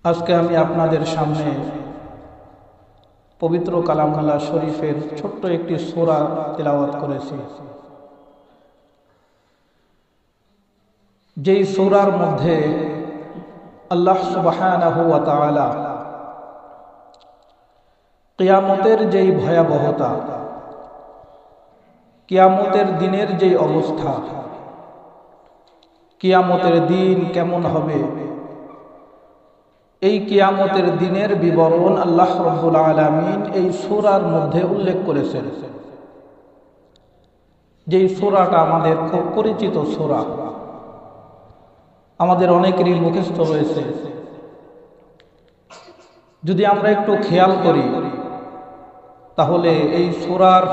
আজকে আমি আপনাদের সামনে পবিত্র কালামুল্লাহ শরীফের ছোট্ট একটি সূরা তেলাওয়াত করেছি, যেই সূরার মধ্যে আল্লাহ সুবহানাহু ওয়া তাআলা কিয়ামতের যেই ভয়াবহতা, কিয়ামতের দিনের যেই অবস্থা, কিয়ামতের দিন কেমন হবে, এই কিয়ামতের দিনের বিবরণ আল্লাহ রাব্বুল আলামিন এই সূরার মধ্যে উল্লেখ করেছেন। যেই সূরাটা আমাদের খুব পরিচিত সূরা, আমাদের অনেকেরই মুখস্থ রয়েছে। যদি আমরা একটু খেয়াল করি তাহলে এই সূরার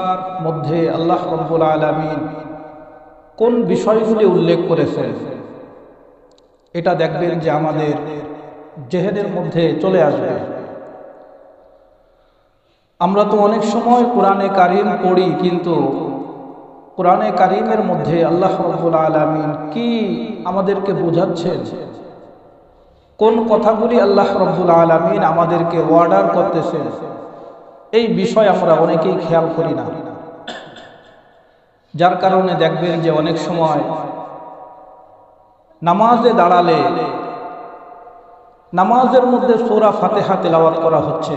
মধ্যে আল্লাহ রাব্বুল আলামিন কোন বিষয়গুলি উল্লেখ করেছেন এটা দেখবেন যে আমাদের জেহেনের মধ্যে চলে আসবে। আমরা তো অনেক সময় কোরআনে কারীম পড়ি, কিন্তু কোরআনে কারীমের মধ্যে আল্লাহ রাব্বুল আলামিন কি আমাদেরকে বোঝাচ্ছেন, কোন কথাগুলি আল্লাহ রাব্বুল আলামিন আমাদেরকে অর্ডার করতেছেন, এই বিষয় আমরা অনেকেই খেয়াল করি না। যার কারণে দেখবেন যে অনেক সময় নামাজে দাঁড়ালে নামাজের মধ্যে সূরা ফাতিহা তেলাওয়াত করা হচ্ছে,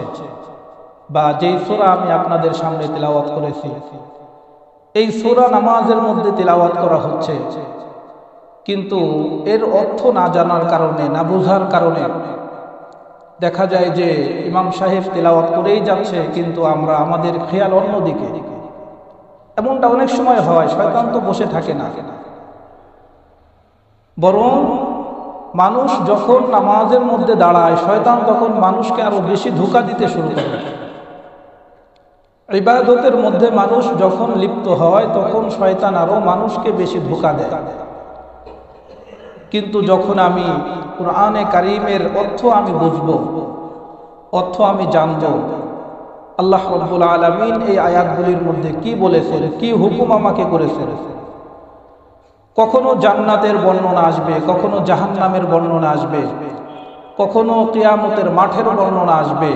বা যেই সূরা আমি আপনাদের সামনে তেলাওয়াত করেছি এই সূরা নামাজের মধ্যে তেলাওয়াত করা হচ্ছে, কিন্তু এর অর্থ না জানার কারণে, না বোঝার কারণে দেখা যায় যে ইমাম সাহেব তেলাওয়াত করেই যাচ্ছে, কিন্তু আমরা আমাদের খেয়াল অন্যদিকে। এমনটা অনেক সময় হয়। শয়তান তো বসে থাকে না, বরং মানুষ যখন নামাজের মধ্যে দাঁড়ায় শয়তান তখন মানুষকে আরো বেশি ধোঁকা দিতে শুরু করে। ইবাদতের মধ্যে মানুষ যখন লিপ্ত হয় তখন শয়তান আরো মানুষকে বেশি ধোঁকা দেয়। কিন্তু যখন আমি কোরআনে কারীমের অর্থ আমি বুঝবো, অর্থ আমি জানবো, আল্লাহ রাব্বুল আলামিন এই আয়াতগুলির মধ্যে কি বলেছেন, কি হুকুম আমাকে করেছেন, কখনো জান্নাতের বর্ণনা আসবে, কখনো জাহান্নামের বর্ণনা আসবে, কখনো কিয়ামতের মাঠের বর্ণনা আসবে।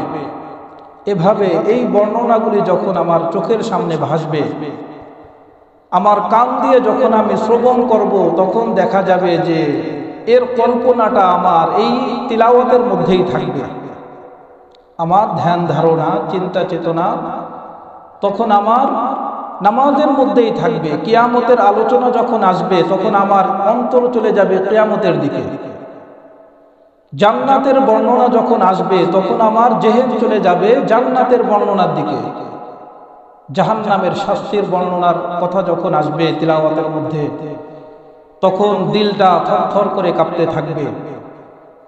এভাবে এই বর্ণনাগুলি যখন আমার চোখের সামনে ভাসবে, আমার কান দিয়ে যখন আমি শ্রবণ করব, তখন দেখা যাবে যে এর কল্পনাটা আমার এই তিলাওয়াতের মধ্যেই থাকবে। আমার ধ্যান ধারণা, চিন্তা চেতনা তখন আমার নামাজের মধ্যেই থাকবে। কিয়ামতের আলোচনা যখন আসবে তখন আমার অন্তর চলে যাবে কিয়ামতের দিকে। জান্নাতের বর্ণনা যখন আসবে তখন আমার জেহেন চলে যাবে জান্নাতের বর্ণনার দিকে। জাহান্নামের শাস্তির বর্ণনার কথা যখন আসবে তিলাওয়াতের মধ্যে, তখন দিলটা থরথর করে কাঁপতে থাকবে,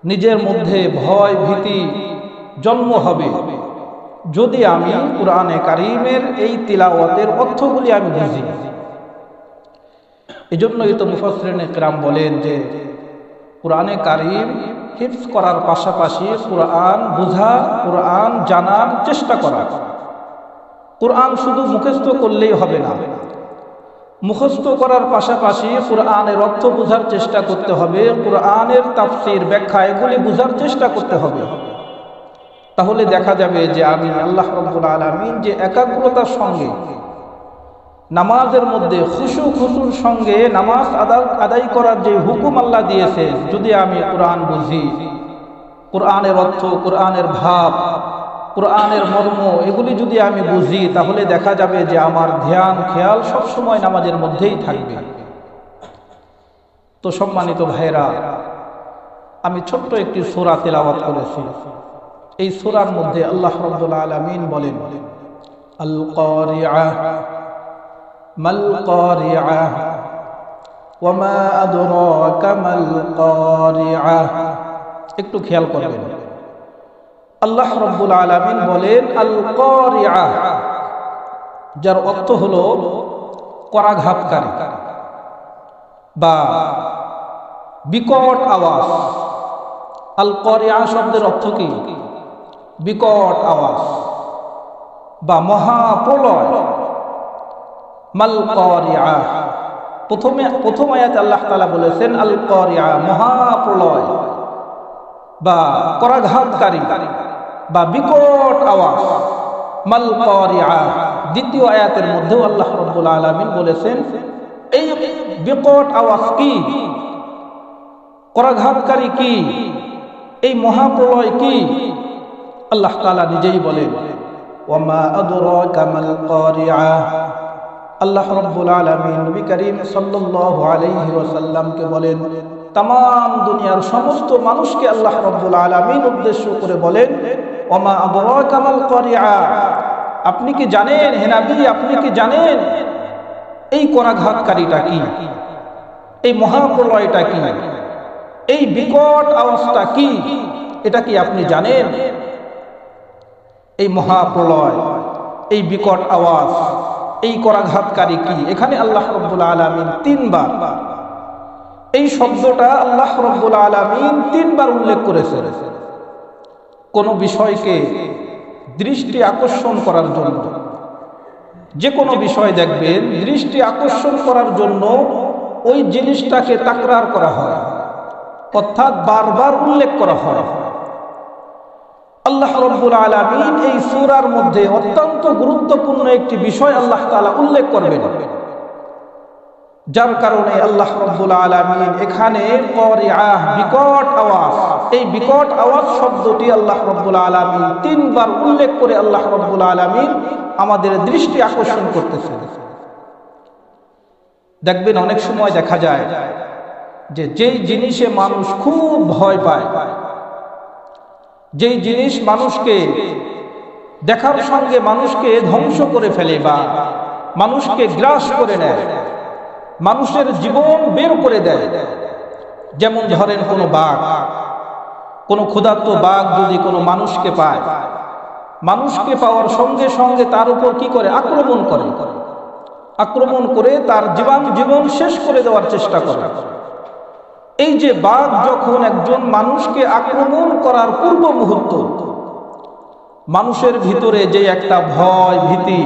নিজের মধ্যে ভয় ভীতি জন্ম হবে, যদি আমি কোরআনে কারীমের এই তিলাওয়াতের অর্থগুলি আমি বুঝি। এজন্যই তো মুফাসসিরিনে কিরাম বলেন যে কোরআনে কারীম হিফজ করার পাশাপাশি কোরআন বুঝা, কোরআন জানার চেষ্টা করা। কোরআন শুধু মুখস্থ করলেই হবে না, মুখস্থ করার পাশাপাশি কোরআনের অর্থ বোঝার চেষ্টা করতে হবে, কোরআনের তাফসীর ব্যাখ্যা এগুলি বোঝার চেষ্টা করতে হবে। তাহলে দেখা যাবে যে আমি আল্লাহ রাব্বুল আলামিন যে একাগ্রতার সঙ্গে নামাজের মধ্যে খুশুর সঙ্গে নামাজ আদায় করার যে হুকুম আল্লাহ দিয়েছে, যদি আমি কোরআন বুঝি, কোরআনের অর্থ, কোরআনের ভাব, কোরআনের মর্ম এগুলি যদি আমি বুঝি, তাহলে দেখা যাবে যে আমার ধ্যান খেয়াল সবসময় নামাজের মধ্যেই থাকবে। তো সম্মানিত ভাইরা, আমি ছোট্ট একটি সূরা তেলাওয়াত করেছি। এই সূরার মধ্যে আল্লাহ রাব্বুল আলামিন বলেন, আল কারিআহ মাল কারিআহ ওয়া মা আদরাকা মাল কারিআহ। একটু খেয়াল করবেন, আল্লাহ রাব্বুল আলামিন বলেন আল কারিআহ, যার অর্থ হলো করাঘাতকারী বা বিকট আওয়াজ। আল কারিআহ শব্দের অর্থ কি? বিকট আওয়াজ বা মহাপ্রলয়। মাল কারিআহ, প্রথম আয়াতে আল্লাহ তাআলা বলেছেন আল কারিআহ, মহাপ্রলয়। বা করাঘাতকারী বা বিকট আওয়াজ, মাল কারিআ। দ্বিতীয় আয়াতের মধ্যেও আল্লাহ রাব্বুল আলামিন বলেছেন এই বিকট আওয়াজ কি, করাঘাতকারী কি, এই মহাপ্রলয় কি। আল্লাহ তাআলা নিজেই বলেন ওয়ামা আদরাকা মাল কারিআ। আল্লাহ রাব্বুল আলামিন নবী করিম সাল্লাল্লাহু আলাইহি ওয়াসাল্লামকে বলেন, तमाम দুনিয়ার সমস্ত মানুষকে আল্লাহ রাব্বুল আলামিন উদ্দেশ্য করে বলেন ওয়ামা আদরাকা মাল কারিআ। আপনি কি জানেন হে নবী, আপনি কি জানেন এই করাঘাতকারীটা কি, এই মহাপ্রলয়টা কি, এই বিকট আওয়াজটা কি, এটা কি আপনি জানেন? এই মহাপ্রলয়, এই বিকট আওয়াজ, এই করাঘাতকারী কি। এখানে আল্লাহ রাব্বুল আলামিন তিনবার এই শব্দটা আল্লাহ রাব্বুল আলামিন তিনবার উল্লেখ করেছেন কোন বিষয়কে দৃষ্টি আকর্ষণ করার জন্য। যে কোনো বিষয় দেখবেন দৃষ্টি আকর্ষণ করার জন্য ওই জিনিসটাকে তাকরার করা হয়, অর্থাৎ বারবার উল্লেখ করা হয়। আল্লাহ রাব্বুল আলামিন এই সূরার মধ্যে অত্যন্ত গুরুত্বপূর্ণ একটি বিষয় আল্লাহ তাআলা উল্লেখ করবেন, যার কারণে আল্লাহ রাব্বুল আলামিন এখানে কারিআহ বিকট আওয়াজ, এই বিকট আওয়াজ শব্দটি আল্লাহ রাব্বুল আলামিন তিনবার উল্লেখ করে আল্লাহ রাব্বুল আলামিন আমাদের দৃষ্টি আকর্ষণ করতেছেন। দেখবেন অনেক সময় দেখা যায় যে যেই জিনিসে মানুষ খুব ভয় পায়, যেই জিনিস মানুষকে দেখার সঙ্গে মানুষকে ধ্বংস করে ফেলে বা মানুষকে গ্রাস করে নেয়, মানুষের জীবন বের করে দেয়, যেমন ধরেন কোনো বাঘ, কোনো ক্ষুধার্ত বাঘ যদি কোনো মানুষকে পায়, মানুষকে পাওয়ার সঙ্গে সঙ্গে তার উপর কি করে আক্রমণ করে, আক্রমণ করে তার জীবন শেষ করে দেওয়ার চেষ্টা করে। এই যে বাঘ যখন একজন মানুষকে আক্রমণ করার পূর্ব মুহূর্ত মানুষের ভিতরে যে একটা ভয় ভীতি,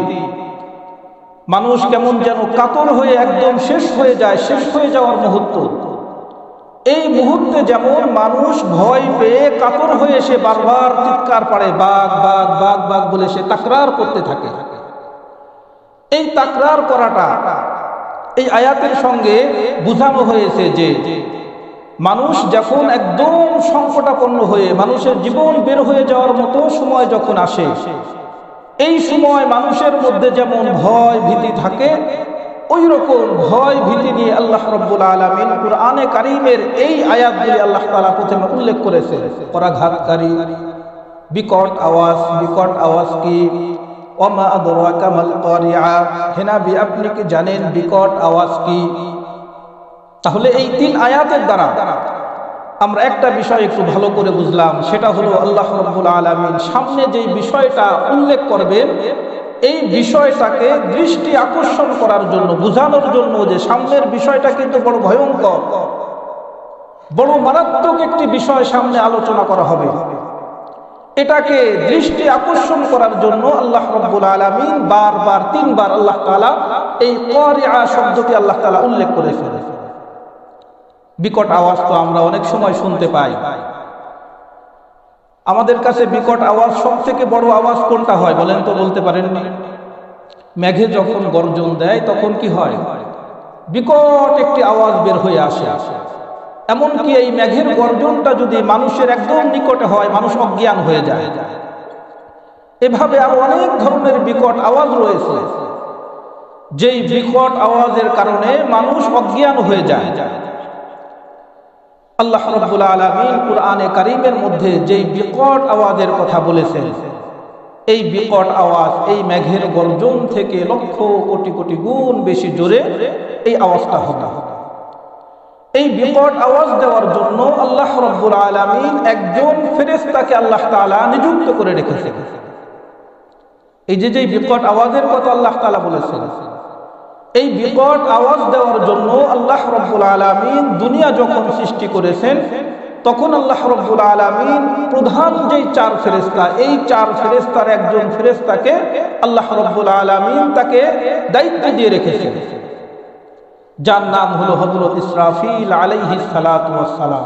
মানুষ কেমন যেন কাতর হয়ে একদম শেষ হয়ে যায়, শেষ হয়ে যাওয়ার মুহূর্ত, এই মুহূর্তে যেমন মানুষ ভয় পেয়ে কাতর হয়ে সে বারবার চিৎকার পাড়ে বাঘ বাঘ বাঘ বাঘ বলে সে তাকরার করতে থাকে। এই তাকরার করাটা এই আয়াতের সঙ্গে বোঝানো হয়েছে যে মানুষ যখন একদম সংকটাপন্ন হয়ে মানুষের জীবন বের হয়ে যাওয়ার মতো সময় যখন আসে, এই সময় মানুষের মধ্যে যেমন ভয় ভীতি থাকে, ওই রকম ভয় ভীতি নিয়ে আল্লাহ রাব্বুল আলামিন কুরআনে কারীমের এই আয়াতগুলি আল্লাহ তাআলা প্রথমে উল্লেখ করেছে। করাঘাতকারী, বিকট আওয়াজ, বিকট আওয়াজ কি, ওয়ামা আদরাকা মাল কারিআ। হে নবী আপনি কি জানেন বিকট আওয়াজ কি? তাহলে এই তিন আয়াতের দ্বারা আমরা একটা বিষয় একটু ভালো করে বুঝলাম, সেটা হলো আল্লাহ রাব্বুল আলামিন সামনে যে বিষয়টা উল্লেখ করবেন, এই বিষয়টাকে দৃষ্টি আকর্ষণ করার জন্য, বোঝানোর জন্য যে সামনের বিষয়টা কিন্তু বড় ভয়ঙ্কর, বড় মারাত্মক একটি বিষয় সামনে আলোচনা করা হবে। এটাকে দৃষ্টি আকর্ষণ করার জন্য আল্লাহ রাব্বুল আলামিন বারবার তিনবার আল্লাহ তাআলা এই কারিআ শব্দটি আল্লাহ তাআলা উল্লেখ করেছেন। বিকট আওয়াজ তো আমরা অনেক সময় শুনতে পাই। আমাদের কাছে বিকট আওয়াজ সব থেকে বড় আওয়াজ কোনটা হয় বলেন তো, বলতে পারেন না? মেঘে যখন গর্জন দেয় তখন কি হয়? বিকট একটি আওয়াজ বের হয়ে আসে। এমনকি এই মেঘের গর্জনটা যদি মানুষের একদম নিকটে হয়, মানুষ অজ্ঞান হয়ে যায়। এভাবে আরো অনেক ধরনের বিকট আওয়াজ রয়েছে, যেই বিকট আওয়াজের কারণে মানুষ অজ্ঞান হয়ে যায়। আল্লাহ রাব্বুল আলামিন কুরআনে কারীমের মধ্যে যেই বিকট আওয়াজের কথা বলেছেন, এই বিকট আওয়াজ এই মেঘের গর্জন থেকে লক্ষ কোটি কোটি গুণ বেশি জোরে এই আওয়াজটা হবে। এই বিকট আওয়াজ দেওয়ার জন্য আল্লাহ রাব্বুল আলামিন একজন ফেরেশতাকে আল্লাহ তাআলা নিযুক্ত করে রেখেছেন। এই যে বিকট আওয়াজের কথা আল্লাহ তাআলা বলেছেন, এই বিকট আওয়াজ দেওয়ার জন্য আল্লাহ রাব্বুল আলামিন দুনিয়া যখন সৃষ্টি করেছেন, তখন আল্লাহ রাব্বুল আলামিন প্রধান যেই চার ফেরেশতা, এই চার ফেরেশতার একজন ফেরেশতাকে আল্লাহ রাব্বুল আলামিন তাকে দায়িত্ব দিয়ে রেখেছেন, যার নাম হলো হযরত ইসরাফিল আলাইহিস সালাতু ওয়াস সালাম।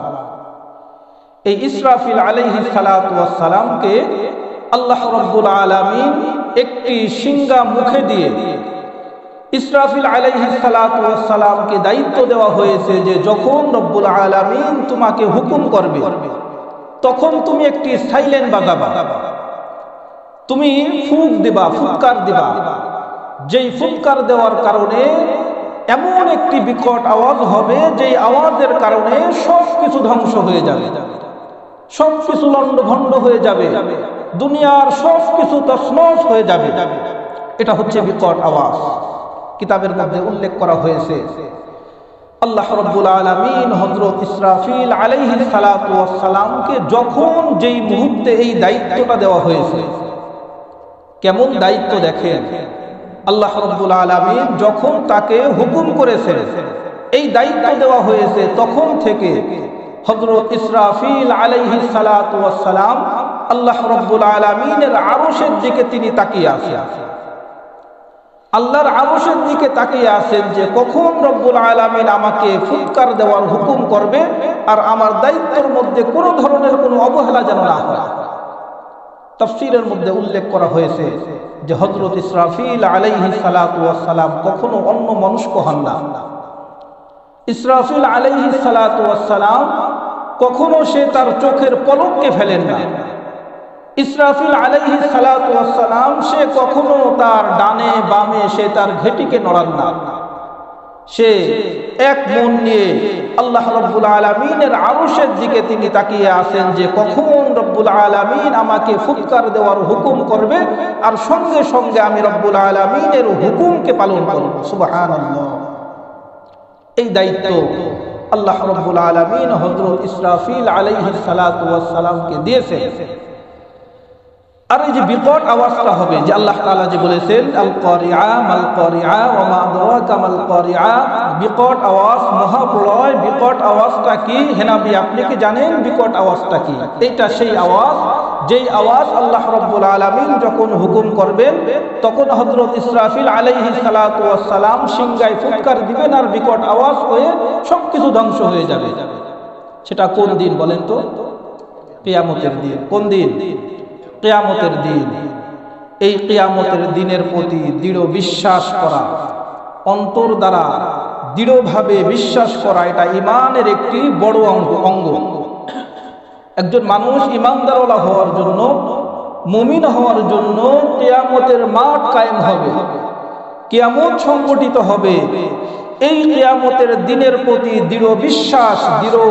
এই ইসরাফিল আলাইহিস সালাতু ওয়াস সালামকে আল্লাহ রাব্বুল আলামিন একটি সিংহা মুখে দিয়ে ইসরাফিল আলাইহিস সালাতু ওয়াস সালামকে দায়িত্ব দেওয়া হয়েছে যে যখন রব্বুল আলামিন তোমাকে হুকুম করবে তখন তুমি একটি সাইলেন্ট বাজাবা, তুমি ফুঁক দিবা, ফুৎকার দিবা, যেই ফুৎকার দেওয়ার কারণে এমন একটি বিকট আওয়াজ হবে যেই আওয়াজের কারণে সব কিছু ধ্বংস হয়ে যাবে, সব কিছু লণ্ডভণ্ড হয়ে যাবে, দুনিয়ার সব কিছু তছনছ হয়ে যাবে। এটা হচ্ছে বিকট আওয়াজ। কিতাবের মধ্যে উল্লেখ করা হয়েছে আল্লাহ রাব্বুল আলামিন হযরত ইসরাফিল আলাইহিস সালাতু ওয়াস সালামকে যখন যেই মুহূর্তে এই দায়িত্বটা দেওয়া হয়েছে, কেমন দায়িত্ব দেখেন। আল্লাহ রাব্বুল আলামিন যখন তাকে হুকুম করেছেন, এই দায়িত্ব দেওয়া হয়েছে, তখন থেকে হযরত ইসরাফিল আলাইহিস সালাতু ওয়াস সালাম আল্লাহ রাব্বুল আলামিনের আরশের দিকে তিনি তাকিয়ে আছেন। আল্লাহর আরশের দিকে তাকিয়ে আছেন যে কখন রব্বুল আলামিন আমাকে ফুৎকার দেওয়ার হুকুম করবে আর আমার দায়িত্বের মধ্যে কোনো ধরনের কোনো অবহেলা যেন না হয়। তাফসীরের মধ্যে উল্লেখ করা হয়েছে যে হযরত ইসরাফিল আলাইহিস সালাতু ওয়াস সালাম কখনো অন্য মনস্ক হন না। ইসরাফিল আলাইহিস সালাতু ওয়াস সালাম কখনো সে তার চোখের পলককে ফেলেন না। ইসরাফিল আলাইহিস সালাতু ওয়াস সালাম সে কখনো তার ডানে বামে সে তার ঘেটিকে নড়ান না। সে এক মন নিয়ে আল্লাহ রাব্বুল আলামিনের আরশের দিকে তিনি তাকিয়ে আছেন যে কখন রব্বুল আলামিন আমাকে ফুৎকার দেওয়ার হুকুম করবে আর সঙ্গে সঙ্গে আমি রব্বুল আলামিনের হুকুমকে পালন করব। সুবহানাল্লাহ। এই দায়িত্ব আল্লাহ রাব্বুল আলামিন হযরত ইসরাফিল আলাইহিস সালাতু ওয়াস সালামকে দিয়েছেন। আর এই যে বিকট আওয়াজটা হবে, যে আল্লাহ তাআলা যে বলেছেন আল কারিআ মাল কারিআ ওয়া মা আদরাকা মাল কারিআ, বিকট আওয়াজ, মহাপ্রলয়। বিকট আওয়াজটা কি হে নবী আপনি কি জানেন বিকট আওয়াজটা কি? এটা সেই আওয়াজ যেই আওয়াজ আল্লাহ রাব্বুল আলামিন যখন হুকুম করবেন তখন হযরত ইসরাফিল আলাইহিস সালাতু ওয়াস সালাম সিংহায় ফুৎকার দিবেন আর বিকট আওয়াজ হয়ে সবকিছু ধ্বংস হয়ে যাবে। সেটা কোন দিন বলেন তো? কিয়ামতের দিন। কোন দিন? কিয়ামতের দিন। এই কিয়ামতের দিনের প্রতি দৃঢ় বিশ্বাস করা, অন্তর দ্বারা দৃঢ়ভাবে বিশ্বাস করা, এটা ঈমানের একটি বড় অঙ্গ। একজন মানুষ ঈমানদারওয়ালা হওয়ার জন্য, মুমিন হওয়ার জন্য কিয়ামতের মাঠ কায়েম হবে, কিয়ামত সংগঠিত হবে। এই কিয়ামতের দিনের প্রতি দৃঢ় বিশ্বাস, দৃঢ়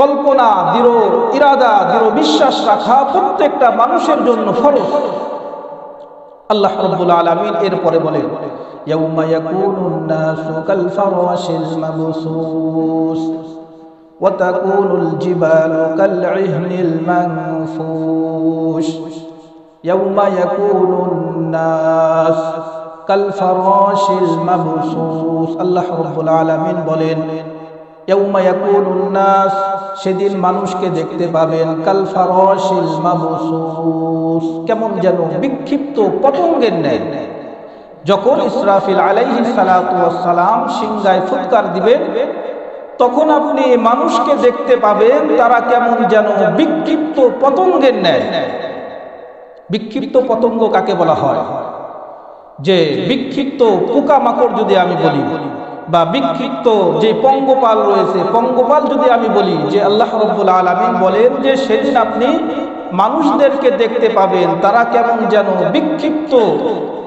কল্পনা, দৃঢ় ইরাদা, দৃঢ় বিশ্বাস রাখা প্রত্যেকটা মানুষের জন্য ফরজ। আল্লাহ রাব্বুল আলামিন এরপরে বলেন ইয়াউমা ইয়াকুনুন নাসু কাল ফারাশিল মাবসুস ওয়া তাকুনুল জিবালু কাল ইহনিল মানফুশ। ইয়াউমা ইয়াকুনুন নাস কাল ফারাশিল মাবসুস। আল্লাহ রাব্বুল আলামিন বলেন ইয়াউমা ইয়াকুনুন নাস, সেদিন মানুষকে দেখতে পাবেন কাল ফারাশিল মাবসুস, কেমন যেন বিক্ষিপ্ত পতঙ্গের ন্যায়। যখন ইসরাফিল আলাইহিস সালাতু ওয়াস সালাম সিংহায় ফুৎকার দিবেন তখন আপনি মানুষকে দেখতে পাবেন তারা কেমন যেন বিক্ষিপ্ত পতঙ্গের ন্যায়। বিক্ষিপ্ত পতঙ্গ কাকে বলা হয়? যে বিক্ষিপ্ত পোকামাকড় যদি আমি বলি, বা বিক্ষিপ্ত যে পঙ্গপাল রয়েছে, পঙ্গপাল যদি আমি বলি, যে আল্লাহ রাব্বুল আলামিন বলেন যে সেদিন আপনি মানুষদেরকে দেখতে পাবেন তারা কেমন যেন বিক্ষিপ্ত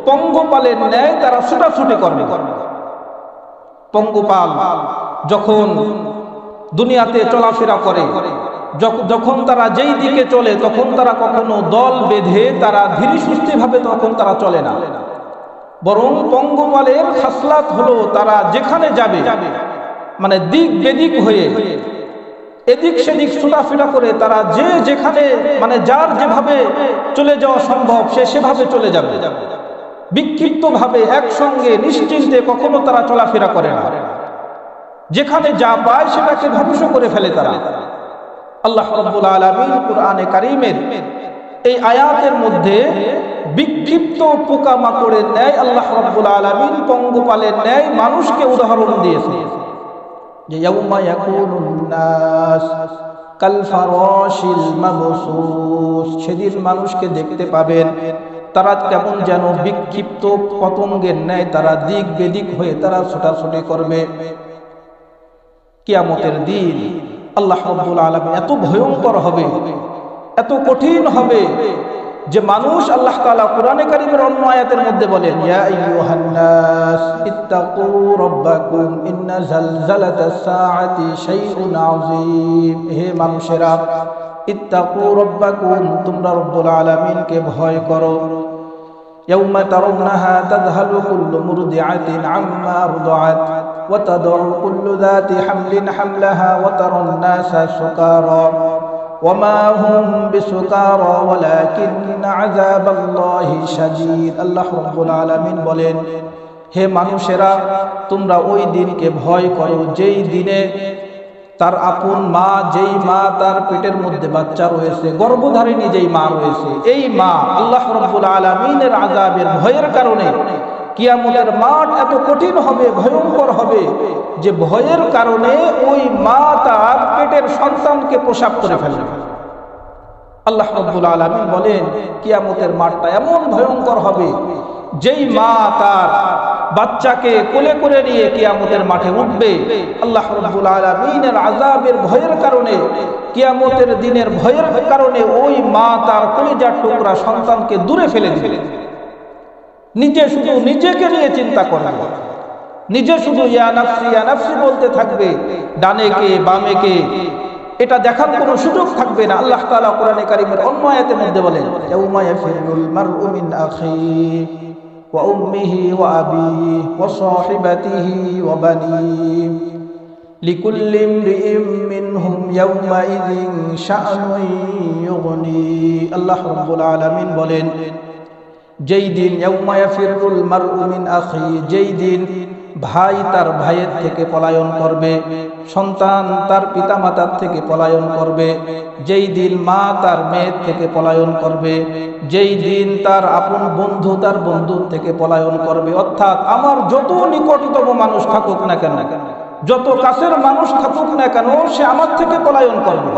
পঙ্গপালের ন্যায় তারা ছুটাছুটি করবে। পঙ্গপাল যখন দুনিয়াতে চলাফেরা করে, যখন তারা যেই দিকে চলে তখন তারা কখনো দল বেঁধে তারা ধীরে সুস্থিরভাবে তখন তারা চলে না, বরং পঙ্গপালের খাসলাত হলো তারা যেখানে যাবে মানে দিক বেদিক হয়ে এদিক সেদিক ছোটাফেরা করে, তারা যে যেখানে মানে যার যেভাবে চলে যাওয়া সম্ভব সে সেভাবে চলে যাবে। বিক্ষিপ্ত ভাবে একসঙ্গে নিশ্চিন্তে কখনো তারা চলাফেরা করে না, যেখানে যা পায় সেটাকে ধ্বংস করে ফেলে তারা। আল্লাহ রাব্বুল আলামিন কুরআনে কারীমের এই আয়াতের মধ্যে বিক্ষিপ্ত পোকামাকড়ের ন্যায় আল্লাহ রাব্বুল আলামিন পঙ্গপালের ন্যায় মানুষকে উদাহরণ দিয়েছে যে ইয়াউমা ইয়াকুনুন নাস কাল ফারাশিল মাবসুস, সেদিন মানুষকে দেখতে পাবেন তারা কেমন যেন বিক্ষিপ্ত পতঙ্গের ন্যায় তারা দিক বেদিক হয়ে তারা ছোটাছুটি করবে। কিয়ামতের দিন আল্লাহ রাব্বুল আলামিন এত ভয়ঙ্কর হবে, এত কঠিন হবে যে মানুষ, আল্লাহ তাআলা কোরআনে কারীমের অন্য আয়াতের মধ্যে বলেন, ইয়া আইয়ুহান নাস ইত্তাকু রাব্বাকুম ইন্না জালজালাতাস সাআতি শাইউন আযীম। হে মানুষেরা, ইত্তাকু রাব্বাকুম, তোমরা রব্বুল আলামিনকে ভয় করো। ইয়াউমা তারাউনাহা তাযহালু কুল্লু মুরদিআতিন আম্মা আরদাআত ওয়া তাদউ কুল্লু যাতি হামলিন হামলাহা ওয়া তারান নাসা সুকারা ওয়া মা হুম বিসুকারা ওয়ালাকিন আযাবাল্লাহি শাদীদ। আল্লাহ রাব্বুল আলামিন বলেন, হে মানুষেরা, তোমরা ওই দিনকে ভয় করো যেই দিনে তার আপন মা, যেই মা তার পেটের মধ্যে বাচ্চা রয়েছে, গর্ভধারিণী যেই মা রয়েছে, এই মা আল্লাহ রাব্বুল আলামিনের আযাবের ভয়ের কারণে কিয়ামতের মাঠ এত কঠিন হবে, ভয়ঙ্কর হবে যে ভয়ের কারণে ওই মা তার পেটের সন্তানকে প্রসব করে ফেলবে। আল্লাহ রাব্বুল আলামিন বলেন, কিয়ামতের মাঠটা এমন ভয়ঙ্কর হবে যেই মা তার বাচ্চাকে কোলে করে নিয়ে কিয়ামতের মাঠে উঠবে। আল্লাহ রাব্বুল আলামিনের আযাবের ভয়ের কারণে, কিয়ামতের দিনের ভয়ের কারণে ওই মা তার কলিজার টুকরা সন্তানকে দূরে ফেলে দিবে। নিজে শুধু নিজেকে নিয়ে চিন্তা করবে, নিজে শুধু ইয়া নাফসি বলতে থাকবে, ডানে কে বামে কে, এটা দেখার কোনো সুযোগ থাকবে না। আল্লাহ তাআলা কোরআনে কারীমের অন্য আয়াতের মধ্যে বলেন, ইয়াউমা ইয়াফিরুল মারউ মিন আখিহি ওয়া উম্মিহি ওয়া আবিহি ওয়া সাহিবাতিহি ওয়া বানিহি লিকুল্লি ইমরিইম মিনহুম ইয়াউমাইযিন শা'নুন ইউগনি। আল্লাহ রাব্বুল আলামিন বলেন, যেই দিন ইয়াউমা ইয়াফিরুল মারউ মিন আখিহি, যেই দিন ভাই তার ভাইয়ের থেকে পলায়ন করবে, সন্তান তার পিতামাতার থেকে পলায়ন করবে, যেই দিন মা তার মেয়ের থেকে পলায়ন করবে, যেই দিন তার আপন বন্ধু তার বন্ধুর থেকে পলায়ন করবে। অর্থাৎ আমার যত নিকটতম মানুষ থাকুক না কেন, যত কাছের মানুষ থাকুক না কেন, সে আমার থেকে পলায়ন করবে।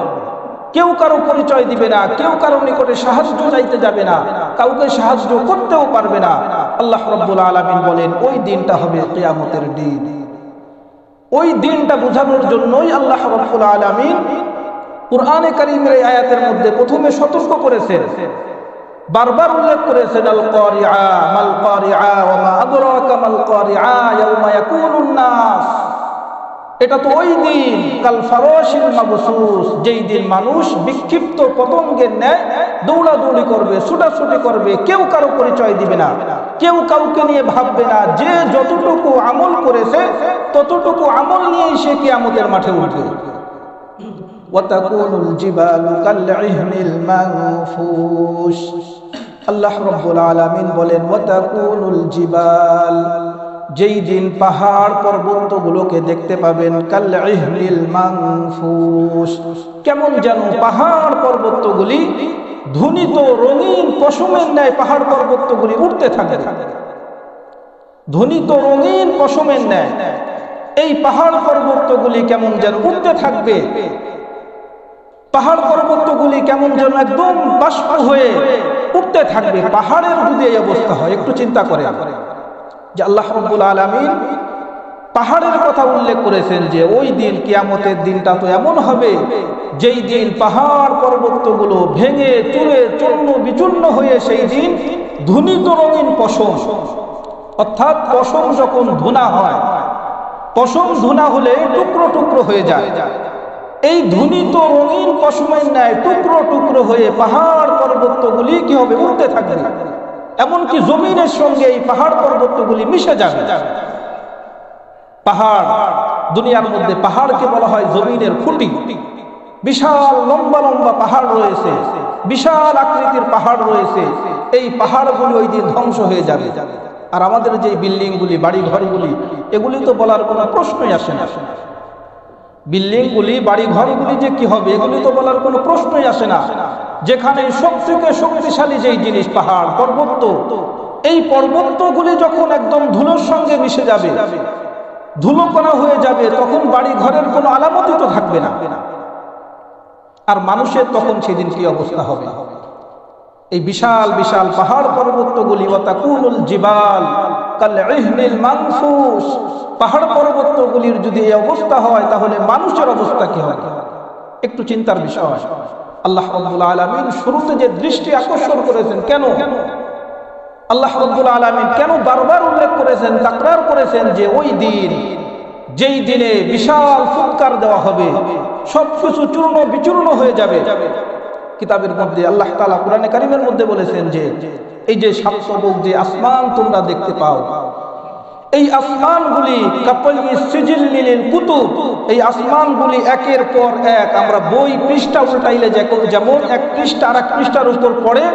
কেউ কারো পরিচয় দিবে না, কেউ কারো নিকটে সাহায্য চাইতে যাবে না, কাউকে সাহায্য করতেও পারবে না। আল্লাহ রাব্বুল আলামিন বলেন, ওই দিনটা হবে কিয়ামতের দিন। ওই দিনটা বোঝানোর জন্যই আল্লাহ রাব্বুল আলামিন কুরআনে কারীমের এই আয়াতের মধ্যে প্রথমে সতর্ক করেছেন, বারবার উল্লেখ করেছেন, আল কারিআ মাল কারিআ ওয়া মা আদরাকা মাল কারিআ ইয়াউমা ইয়াকুনুন নাস। এটা তো ওই দিন, কাল ফারাশিল মাবসুস, যেই দিন মানুষ বিক্ষিপ্ত পতঙ্গের ন্যায় দৌড়াদৌড়ি করবে, ছুটাছুটি করবে, কেউ কারো পরিচয় দিবে না, কেউ কাউকে নিয়ে ভাববে না, যে যতটুকু আমল করেছে ততটুকু আমল নিয়েই সে কিয়ামতের মাঠে উঠবে। ওয়াতাকুনুল জিবালু কালইহনিল মানফুশ। আল্লাহ রাব্বুল আলামিন বলেন, ওয়াতাকুনুল জিবাল, যেই দিন পাহাড় পর্বতগুলোকে দেখতে পাবেন, কালইহনিল মানফুশ, কেমন যেন পাহাড় পর্বতগুলি ধ্বনিত রঙিন পশমের ন্যায় পাহাড় পর্বতগুলি উঠতে থাকে, ধ্বনিত রঙিন পশমের ন্যায় এই পাহাড় পর্বতগুলি কেমন যেন উঠতে থাকবে। পাহাড় পর্বতগুলি কেমন যেন একদম বাষ্প হয়ে উঠতে থাকবে। পাহাড়ের যদি এই অবস্থা হয়, একটু চিন্তা করে যে আল্লাহ রাব্বুল আলামিন পাহাড়ের কথা উল্লেখ করেছেন যে ওই দিন, কিয়ামতের দিনটা তো এমন হবে যেই দিন পাহাড় পর্বতগুলো ভেঙে চুরে চূর্ণ বিচূর্ণ হয়ে সেই দিন ধ্বনিত রঙিন পশম, অর্থাৎ পশম যখন ধুনা হয়, পশম ধুনা হলে টুকরো টুকরো হয়ে যায়, এই ধ্বনিত রঙিন পশমের ন্যায় টুকরো টুকরো হয়ে পাহাড় পর্বতগুলি কি হবে, উঠতে থাকবে। এমনকি জমিনের সঙ্গে এই পাহাড় পর্বতগুলি মিশে যাবে। পাহাড়, দুনিয়ার মধ্যে পাহাড়কে বলা হয় জমিনের খুঁটি। বিশাল লম্বা লম্বা পাহাড় রয়েছে, বিশাল আকৃতির পাহাড় রয়েছে, এই পাহাড়গুলি ওই দিন ধ্বংস হয়ে যাবে। আর আমাদের যে বিল্ডিংগুলি, বাড়ি ঘরগুলি, এগুলি তো বলার কোনো প্রশ্নই আসে না। বিল্ডিংগুলি, বাড়ি ঘরগুলি যে কি হবে, এগুলি তো বলার কোনো প্রশ্নই আসে না। যেখানে সবথেকে শক্তিশালী যেই জিনিস পাহাড় পর্বত, এই পর্বতগুলি যখন একদম ধুলোর সঙ্গে মিশে যাবে, ধুলো কণা হয়ে যাবে, তখন বাড়ি ঘরের কোনো আলামতই তো থাকবে না। আর মানুষের তখন সেদিন কি অবস্থা হবে? এই বিশাল বিশাল পাহাড় পর্বতগুলি ওয়াতাকুনুল জিবাল কাল ইহনিল মানফুস, পাহাড় পর্বতগুলির যদি এই অবস্থা হয় তাহলে মানুষের অবস্থা কি হবে? একটু চিন্তার বিষয়। আল্লাহ রাব্বুল আলামিন শুরুতে যে দৃষ্টি আকর্ষণ করেছেন, কেন আল্লাহ রাব্বুল আলামিন কেন বারবার উল্লেখ করেছেন, তাকরার করেছেন যে ওই দিন, যেই দিনে বিশাল ফুৎকার দেওয়া হবে, সবকিছু চূর্ণ বিচূর্ণ হয়ে যাবে। কিতাবের মধ্যে আল্লাহ তাআলা কোরআনে কারীমের মধ্যে বলেছেন যে এই যে সাত সবক যে আসমান তোমরা দেখতে পাও, এই আসমানগুলি কাপালি সিজিল মিলিল কুতুব, এই আসমানগুলি একের পর এক, আমরা বই পৃষ্ঠা উল্টাইলে যেমন এক পৃষ্ঠা আর এক পৃষ্ঠার উপর পড়ে,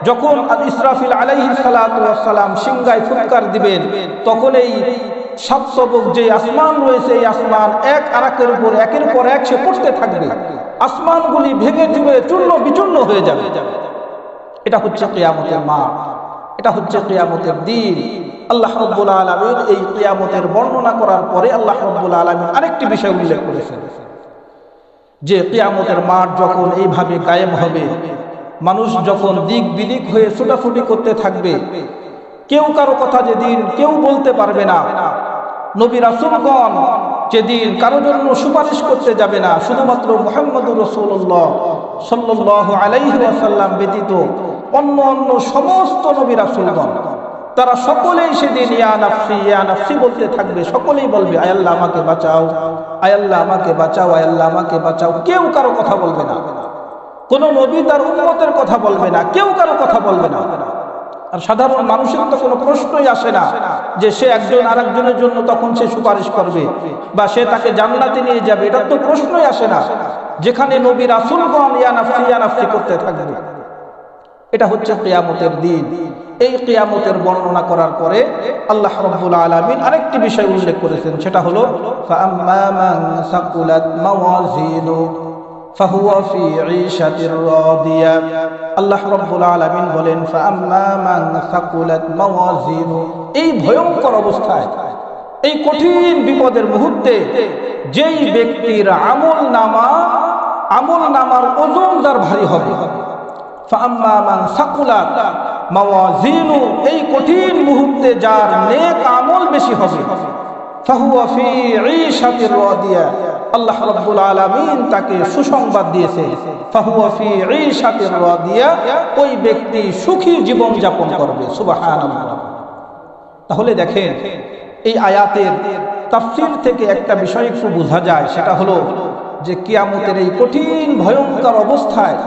যখন ইসরাফিল আলাইহিস সালাতু ওয়াস সালাম সিংহায় ফুৎকার দিবেন, তখন এই সাত সবক যে আসমান রয়েছে, এই আসমান এক আরেকের উপর একের পর এক সে পড়তে থাকবে, আসমানগুলি ভেঙে চুরে চূর্ণ বিচূর্ণ হয়ে যাবে। এটা হচ্ছে কিয়ামতের মাঠ, এটা হচ্ছে কিয়ামতের দিন। আল্লাহ রাব্বুল আলামিন এই কিয়ামতের বর্ণনা করার পরে আল্লাহ রাব্বুল আলামিন আরেকটি বিষয় উল্লেখ করেছেন যে কিয়ামতের মাঠ যখন এইভাবে গায়েব হবে, মানুষ যখন দিক বিদিক হয়ে ছোটাছুটি করতে থাকবে, কেউ কারো কথা যেদিন কেউ বলতে পারবে না, নবী রাসূলগণ যেদিন কারোর জন্য সুপারিশ করতে যাবে না, শুধুমাত্র মুহাম্মদুর রাসূলুল্লাহ সাল্লাল্লাহু আলাইহি ওয়াসাল্লাম ব্যতীত অন্য অন্য সমস্ত নবী রাসূলগণ তারা সকলেই সেদিন ইয়া নাফসি বলতে থাকবে। সকলেই বলবে আয় আল্লাহ আমাকে বাঁচাও, আয় আল্লাহ আমাকে বাঁচাও, আয় আল্লাহ আমাকে বাঁচাও। কেউ কারো কথা বলবে না, কোন নবী তার উম্মতের কথা বলবে না, কেউ কারো কথা বলবে না। আর সাধারণ মানুষের তো কোনো প্রশ্নই আসে না যে সে একজন আরেকজনের জন্য তখন সে সুপারিশ করবে বা সে তাকে জান্নাতে নিয়ে যাবে, এটা তো প্রশ্নই আসে না, যেখানে নবী রাসূলগণ ইয়া নাফসি করতে থাকবে। এটা হচ্ছে কিয়ামতের দিন। এই কিয়ামতের বর্ণনা করার পরে আল্লাহ রাব্বুল আলামিন আরেকটি বিষয় উল্লেখ করেছেন, সেটা হলো ফাআম্মা মান সাকুলাত মাওয়াজিনু ফাহুয়া ফি ঈশাতির রাদিয়া। আল্লাহ রাব্বুল আলামিন বলেন ফাআম্মা মান সাকুলাত মাওয়াজিনু, এই ভয়ঙ্কর অবস্থায়, এই কঠিন বিপদের মুহূর্তে যেই ব্যক্তির আমল নামার ওজন যার ভারী হবে, ফাআম্মা মান সাকুলাত মাওয়াজিনু, এই কঠিন মুহূর্তে যার নেক আমল বেশি হবে, ফাহুয়া ফি ঈশাতির রাদিয়া, আল্লাহ রাব্বুল আলামিন তাকে সুসংবাদ দিয়েছে, ফাহুয়া ফি ঈশাতির রাদিয়া, ওই ব্যক্তি সুখী জীবন যাপন করবে। সুবহানাল্লাহ। তাহলে দেখেন এই আয়াতের তাফসীর থেকে একটা বিষয় একটু বোঝা যায়, সেটা হলো যে কিয়ামতের এই কঠিন ভয়ঙ্কর অবস্থায়,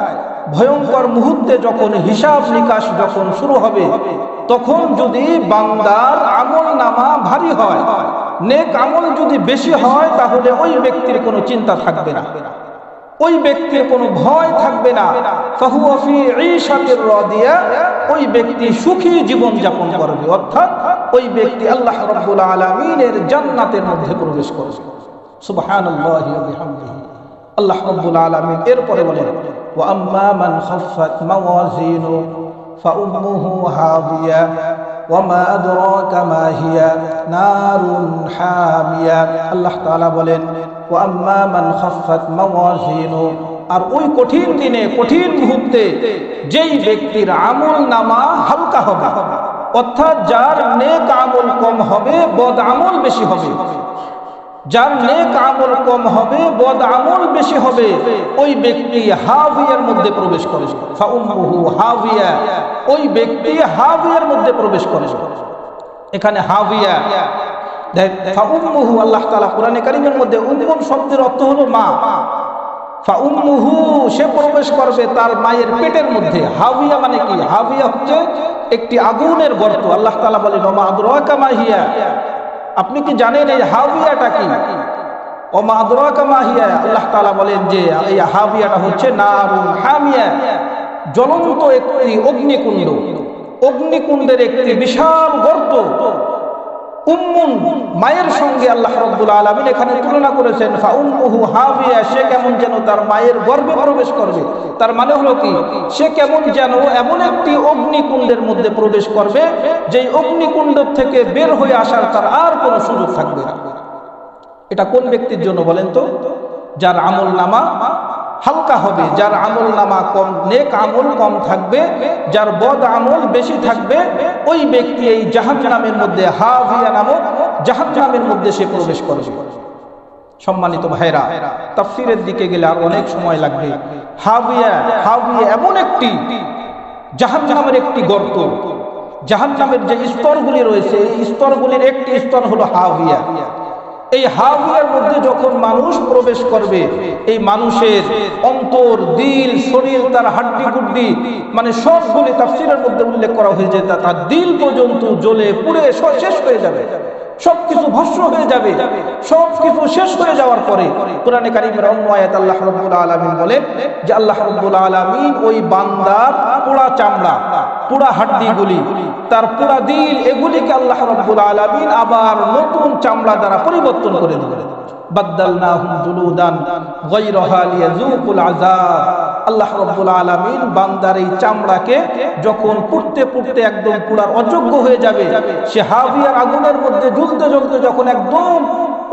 ভয়ঙ্কর মুহূর্তে যখন হিসাব নিকাশ যখন শুরু হবে, তখন যদি বান্দার আমল নামা ভারী হয়, নেক আমল যদি বেশি হয়, তাহলে ওই ব্যক্তির কোনো চিন্তা থাকবে না, ওই ব্যক্তির কোনো ভয় থাকবে না। ফাহুয়া ফি ঈশাতির রাদিয়া, ওই ব্যক্তি সুখী জীবন যাপন করবে, অর্থাৎ ওই ব্যক্তি আল্লাহ রাব্বুল আলামিনের জান্নাতের মধ্যে প্রবেশ করবে। সুবহানাল্লাহি ওয়া বিহামদিহি। আল্লাহ রাব্বুল আলামিন এরপরে বলেন ওয়া আম্মা মান খাফফাত মাওয়াজিনু ফাউম্মুহু হাবিয়া ওয়া মা আদরাকা মা হিয়া নারুন হামিয়া। আল্লাহ তাআলা বলেন ওয়া আম্মা মান খাফফাত মাওয়াজিনু, আর ওই কঠিন দিনে, কঠিন মুহূর্তে যেই ব্যক্তির আমল নামা হালকা হবে, অর্থাৎ যার নেক আমল কম হবে, বদ আমল বেশি হবে, যার নেক আমল কম হবে, বদ আমল বেশি হবে, ওই ব্যক্তি হাবিয়ার মধ্যে প্রবেশ করে। ফাউম্মুহু হাবিয়া, ওই ব্যক্তি হাবিয়ার মধ্যে প্রবেশ করে। এখানে হাবিয়া, ফাউম্মুহু, আল্লাহ তাআলা কোরআনে কারীমের মধ্যে উম্মুন শব্দের অর্থ হলো মা। ফাউম্মুহু, সে প্রবেশ করবে তার মায়ের পেটের মধ্যে। হাবিয়া মানে কি? হাবিয়া হচ্ছে একটি আগুনের গর্ত। আল্লাহ তাআলা বলেন ওয়া মা আদরাকা মা হিয়া, আপনি কি জানেন এই হাবিয়াটা কি? ওয়া মা আদরাকা মা হিয়া, আল্লাহ তাআলা বলেন যে এই হাবিয়াটা হচ্ছে নারুন হামিয়া, জ্বলন্ত একটি অগ্নিকুণ্ড, অগ্নিকুণ্ডের একটি বিশাল গর্ত। উম্মুন, মায়ের সঙ্গে আল্লাহ রাব্বুল আলামিন এখানে তুলনা করেছেন ফাউম্মুহু হাবিয়া, সে কেমন যেন তার মায়ের গর্ভে প্রবেশ করবে। তার মানে হলো কি, সে কেমন যেন এমন একটি অগ্নিকুণ্ডের মধ্যে প্রবেশ করবে, যেই অগ্নিকুণ্ড থেকে বের হয়ে আসার তার আর কোনো সুযোগ থাকবে না। এটা কোন ব্যক্তির জন্য বলেন তো? যার আমল নামা হালকা হবে, যার আমল নামা কম, নেক আমল কম থাকবে, যার বদ আমল বেশি থাকবে, ওই ব্যক্তি এই জাহান্নামের মধ্যে, হাভিয়া নামক জাহান্নামের মধ্যে সে প্রবেশ করবে। সম্মানিত ভাইরা, তাফসীরের দিকে গেলে আর অনেক সময় লাগবে। হাভিয়া এমন একটি জাহান্নামের একটি গর্ত। জাহান্নামের যে স্তরগুলি রয়েছে, এই স্তরগুলির একটি স্তর হলো হাভিয়া। এই হাভিয়ার মধ্যে যখন মানুষ প্রবেশ করবে, এই মানুষের অন্তর, দিল, শরীর, তার হাড্ডি গুড্ডি, মানে সবগুলি তাফসীরের মধ্যে উল্লেখ করা হয়েছে, তার দিল পর্যন্ত জ্বলে পুড়ে শেষ হয়ে যাবে, সবকিছু ভস্ম হয়ে যাবে। সবকিছু শেষ হয়ে যাওয়ার পরে কোরআনে কারীমের অন্য আয়াত আল্লাহ রাব্বুল আলামিন বলেন যে আল্লাহ রাব্বুল আলামিন ওই বান্দার পোড়া চামড়া, পোড়া হাড্ডিগুলি, তার পোড়া দিল, এগুলিকে আল্লাহ রাব্বুল আলামিন আবার নতুন চামড়া দ্বারা পরিবর্তন করে দেবেন। বাদদালনাহুম জুলুদান গায়রাহা লিয়াযুকুল আযাব। আল্লাহ রাব্বুল আলামিন বান্দার এই চামড়াকে যখন পুড়তে পুড়তে একদম পুড়ার অযোগ্য হয়ে যাবে, সে হাভিয়ার আগুনের মধ্যে জ্বলতে জ্বলতে যখন একদম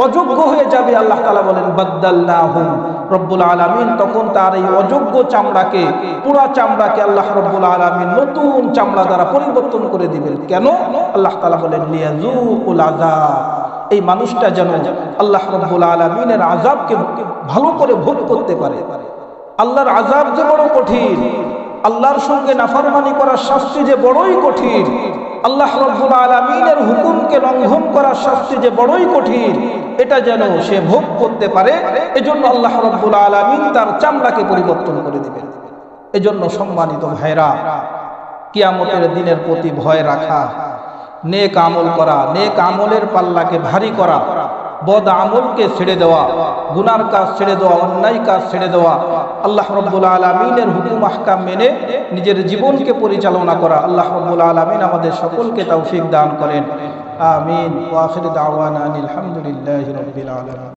অযোগ্য হয়ে যাবে, আল্লাহ তাআলা বলেন বাদদালনাহুম, রব্বুল আলামিন তখন তার এই অযোগ্য চামড়াকে, পুরা চামড়াকে আল্লাহ রব্বুল আলামিন নতুন চামড়া দ্বারা পরিবর্তন করে দিবেন। কেন? আল্লাহ তাআলা বলেন লিয়াযুকুল আযাব, এই মানুষটা যেন আল্লাহ রব্বুল আলামিনের আযাবকে ভালো করে ভোগ করতে পারে। আল্লাহর আযাব যে বড় কঠিন, আল্লাহর সঙ্গে নাফরমানি করার শাস্তি যে বড়ই কঠিন, আল্লাহ রব্বুল আলামিনের হুকুমকে লঙ্ঘন করার শাস্তি যে বড়ই কঠিন, এটা যেন সে ভোগ করতে পারে। এজন্য আল্লাহ রব্বুল আলামিন তার চামড়াকে পরিবর্তন করে দিবেন। এজন্য সম্মানিত ভাইরা, কিয়ামতের দিনের প্রতি ভয় রাখা, নেক আমল করা, নেক আমলের পাল্লাকে ভারী করা, বদ আমলকে ছেড়ে দেওয়া, গুনার কাজ ছেড়ে দেওয়া, অন্যায় কাজ ছেড়ে দেওয়া, আল্লাহ রাব্বুল আলামিনের হুকুম আহকাম মেনে নিজের জীবনকে পরিচালনা করা। আল্লাহ রাব্বুল আলামিন আমাদের সকলকে তৌফিক দান করেন। আমিন। ওয়া আখিরু দাওয়ানা আলহামদুলিল্লাহি রাব্বিল আলামিন।